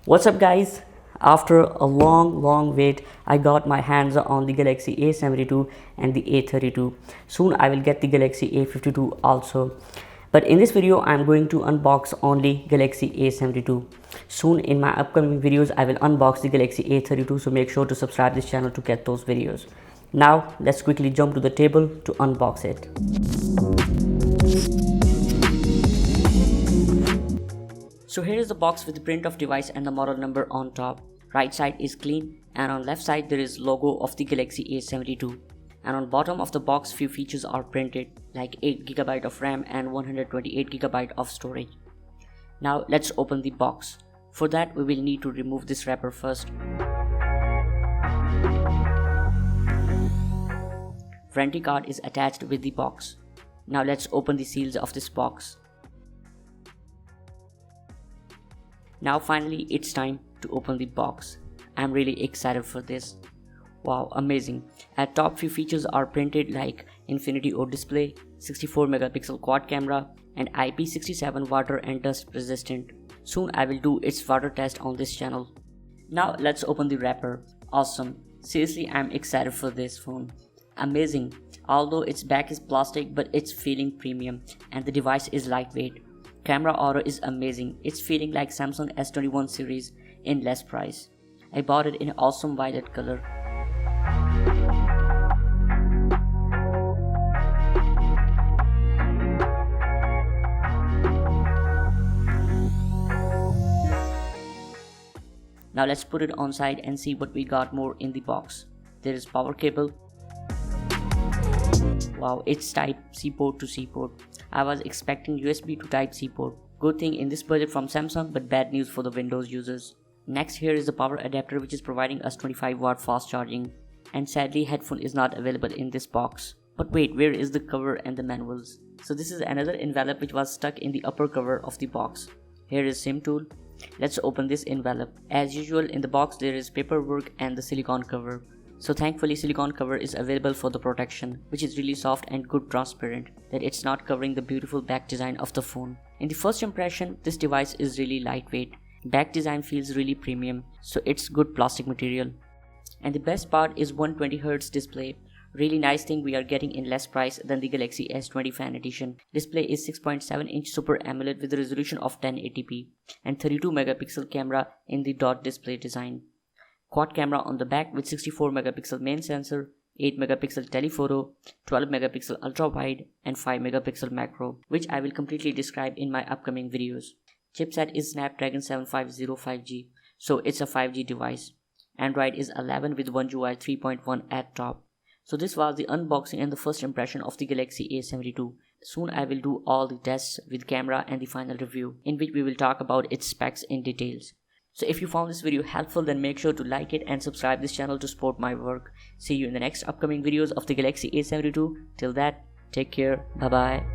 What's up guys? After a long wait, I got my hands on the Galaxy A72 and the A32. Soon I will get the Galaxy A52 also. But in this video, I'm going to unbox only Galaxy A72. Soon in my upcoming videos, I will unbox the Galaxy A32, so make sure to subscribe this channel to get those videos. Now, let's quickly jump to the table to unbox it. So here is the box with the print of device and the model number on top. Right side is clean and on left side there is logo of the Galaxy A72. And on bottom of the box few features are printed like 8GB of RAM and 128GB of storage. Now let's open the box. For that we will need to remove this wrapper first. Warranty card is attached with the box. Now let's open the seals of this box. Now finally it's time to open the box. I'm really excited for this. Wow, amazing. At top few features are printed like Infinity O display, 64MP quad camera and IP67 water and dust resistant. Soon I will do its water test on this channel. Now let's open the wrapper. Awesome. Seriously, I'm excited for this phone. Amazing. Although its back is plastic but it's feeling premium and the device is lightweight. Camera aura is amazing. It's feeling like Samsung S21 series in less price. I bought it in awesome violet color. Now let's put it on side and see what we got more in the box. There is power cable. Wow, it's type C port to C port. I was expecting USB to type C port. Good thing in this budget from Samsung, but bad news for the Windows users. Next here is the power adapter which is providing us 25W fast charging. And sadly headphone is not available in this box. But wait, where is the cover and the manuals? So this is another envelope which was stuck in the upper cover of the box. Here is SIM tool. Let's open this envelope. As usual in the box there is paperwork and the silicone cover. So thankfully silicone cover is available for the protection, which is really soft and good transparent, that it's not covering the beautiful back design of the phone. In the first impression, this device is really lightweight. Back design feels really premium, so it's good plastic material. And the best part is 120Hz display. Really nice thing we are getting in less price than the Galaxy S20 Fan Edition. Display is 6.7-inch Super AMOLED with a resolution of 1080p and 32MP camera in the dot display design. Quad camera on the back with 64MP main sensor, 8MP telephoto, 12MP ultra wide and 5MP macro, which I will completely describe in my upcoming videos. Chipset is Snapdragon 750 5G, so it's a 5G device. Android is 11 with One UI 3.1 at top. So this was the unboxing and the first impression of the Galaxy A72. Soon I will do all the tests with camera and the final review, in which we will talk about its specs in details. So if you found this video helpful, then make sure to like it and subscribe this channel to support my work. See you in the next upcoming videos of the Galaxy A72. Till that, take care. Bye bye.